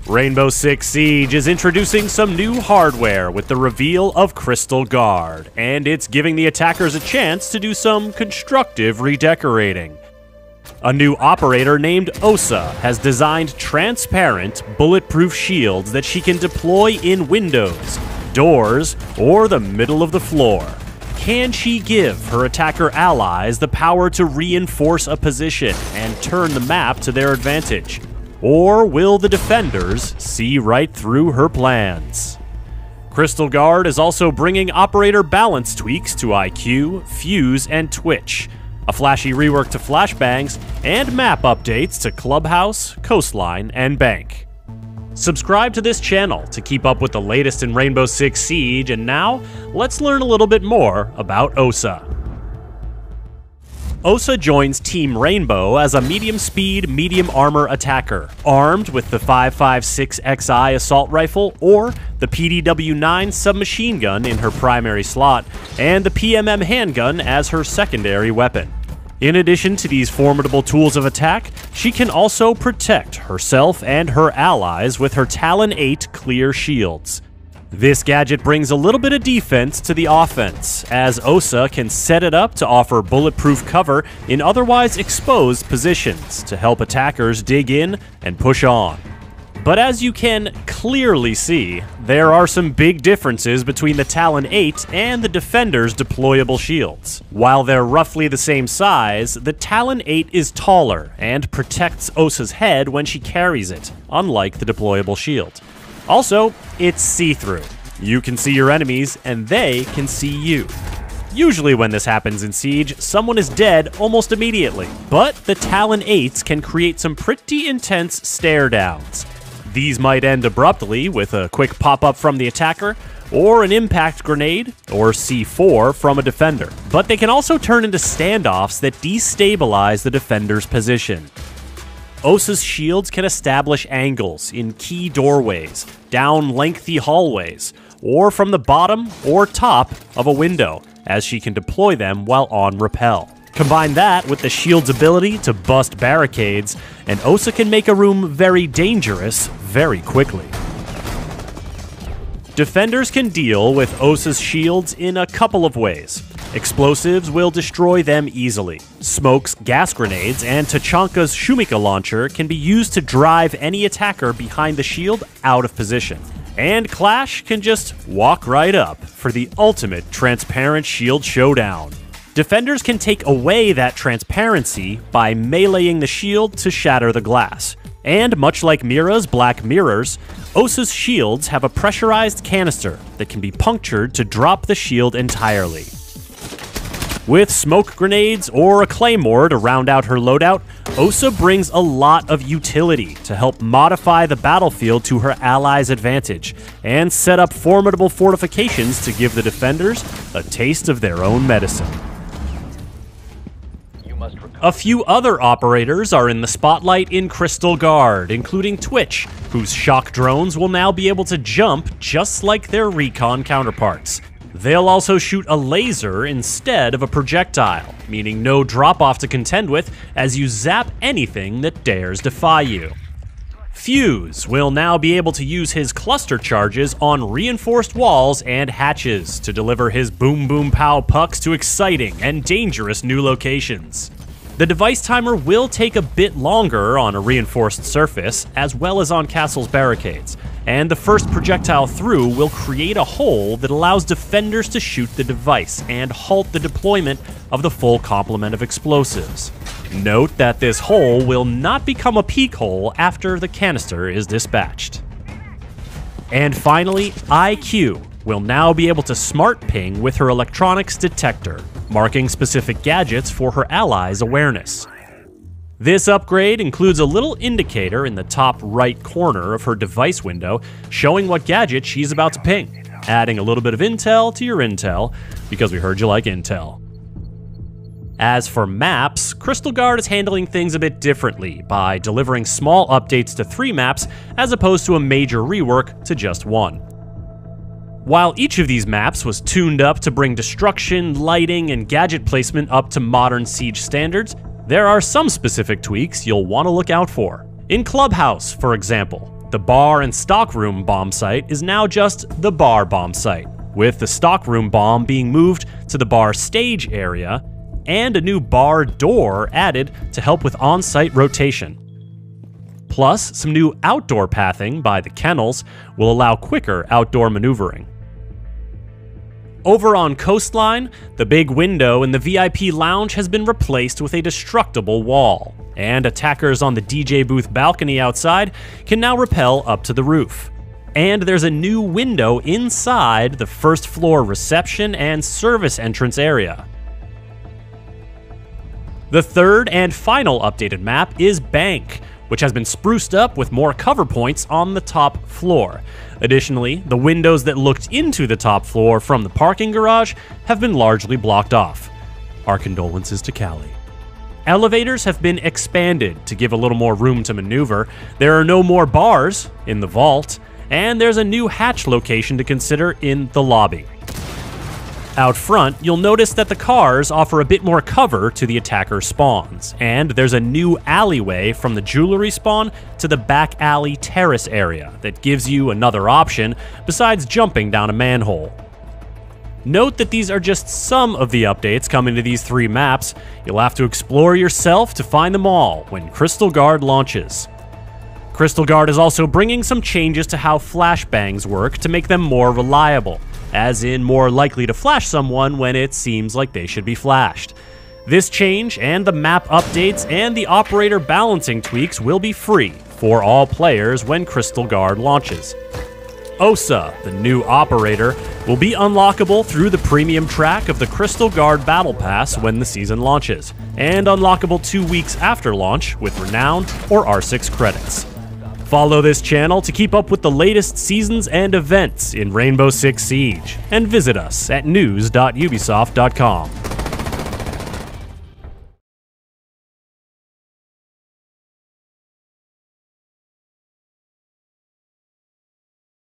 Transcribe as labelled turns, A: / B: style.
A: Rainbow Six Siege is introducing some new hardware with the reveal of Crystal Guard, and it's giving the attackers a chance to do some constructive redecorating. A new operator named Osa has designed transparent, bulletproof shields that she can deploy in windows, doors, or the middle of the floor. Can she give her attacker allies the power to reinforce a position and turn the map to their advantage? Or will the defenders see right through her plans? Crystal Guard is also bringing operator balance tweaks to IQ, Fuse, and Twitch, a flashy rework to flashbangs, and map updates to Clubhouse, Coastline, and Bank. Subscribe to this channel to keep up with the latest in Rainbow Six Siege, and now, let's learn a little bit more about Osa. Osa joins Team Rainbow as a medium-speed, medium-armor attacker, armed with the 5.56 XI assault rifle or the PDW-9 submachine gun in her primary slot, and the PMM handgun as her secondary weapon. In addition to these formidable tools of attack, she can also protect herself and her allies with her Talon 8 clear shields. This gadget brings a little bit of defense to the offense, as Osa can set it up to offer bulletproof cover in otherwise exposed positions to help attackers dig in and push on. But as you can clearly see, there are some big differences between the Talon 8 and the Defender's deployable shields. While they're roughly the same size, the Talon 8 is taller and protects Osa's head when she carries it, unlike the deployable shield. Also, it's see-through. You can see your enemies, and they can see you. Usually when this happens in Siege, someone is dead almost immediately, but the Talon 8s can create some pretty intense stare-downs. These might end abruptly with a quick pop-up from the attacker, or an impact grenade, or C4 from a defender. But they can also turn into standoffs that destabilize the defender's position. Osa's shields can establish angles in key doorways, down lengthy hallways, or from the bottom or top of a window, as she can deploy them while on rappel. Combine that with the shield's ability to bust barricades, and Osa can make a room very dangerous very quickly. Defenders can deal with Osa's shields in a couple of ways. Explosives will destroy them easily. Smoke's gas grenades and Tachanka's Shumika launcher can be used to drive any attacker behind the shield out of position. And Clash can just walk right up for the ultimate transparent shield showdown. Defenders can take away that transparency by meleeing the shield to shatter the glass. And much like Mira's Black Mirrors, Osa's shields have a pressurized canister that can be punctured to drop the shield entirely. With smoke grenades or a claymore to round out her loadout, Osa brings a lot of utility to help modify the battlefield to her allies' advantage, and set up formidable fortifications to give the defenders a taste of their own medicine. A few other operators are in the spotlight in Crystal Guard, including Twitch, whose shock drones will now be able to jump just like their recon counterparts. They'll also shoot a laser instead of a projectile, meaning no drop-off to contend with as you zap anything that dares defy you. Fuse will now be able to use his cluster charges on reinforced walls and hatches to deliver his boom boom pow pucks to exciting and dangerous new locations. The device timer will take a bit longer on a reinforced surface, as well as on castle's barricades, and the first projectile through will create a hole that allows defenders to shoot the device and halt the deployment of the full complement of explosives. Note that this hole will not become a peek hole after the canister is dispatched. And finally, IQ will now be able to smart ping with her electronics detector, marking specific gadgets for her allies' awareness. This upgrade includes a little indicator in the top right corner of her device window showing what gadget she's about to ping, adding a little bit of intel to your intel, because we heard you like intel. As for maps, Crystal Guard is handling things a bit differently by delivering small updates to 3 maps as opposed to a major rework to just 1. While each of these maps was tuned up to bring destruction, lighting, and gadget placement up to modern Siege standards, there are some specific tweaks you'll want to look out for. In Clubhouse, for example, the bar and stockroom bomb site is now just the bar bomb site, with the stockroom bomb being moved to the bar stage area and a new bar door added to help with on-site rotation. Plus, some new outdoor pathing by the kennels will allow quicker outdoor maneuvering. Over on Coastline, the big window in the VIP lounge has been replaced with a destructible wall, and attackers on the DJ booth balcony outside can now rappel up to the roof. And there's a new window inside the first floor reception and service entrance area. The third and final updated map is Bank, which has been spruced up with more cover points on the top floor. Additionally, the windows that looked into the top floor from the parking garage have been largely blocked off. Our condolences to Callie. Elevators have been expanded to give a little more room to maneuver. There are no more bars in the vault, and there's a new hatch location to consider in the lobby. Out front, you'll notice that the cars offer a bit more cover to the attacker spawns, and there's a new alleyway from the jewelry spawn to the back alley terrace area that gives you another option besides jumping down a manhole. Note that these are just some of the updates coming to these 3 maps. You'll have to explore yourself to find them all when Crystal Guard launches. Crystal Guard is also bringing some changes to how flashbangs work to make them more reliable, as in more likely to flash someone when it seems like they should be flashed. This change and the map updates and the operator balancing tweaks will be free for all players when Crystal Guard launches. Osa, the new operator, will be unlockable through the premium track of the Crystal Guard Battle Pass when the season launches, and unlockable 2 weeks after launch with Renown or R6 credits. Follow this channel to keep up with the latest seasons and events in Rainbow Six Siege, and visit us at news.ubisoft.com.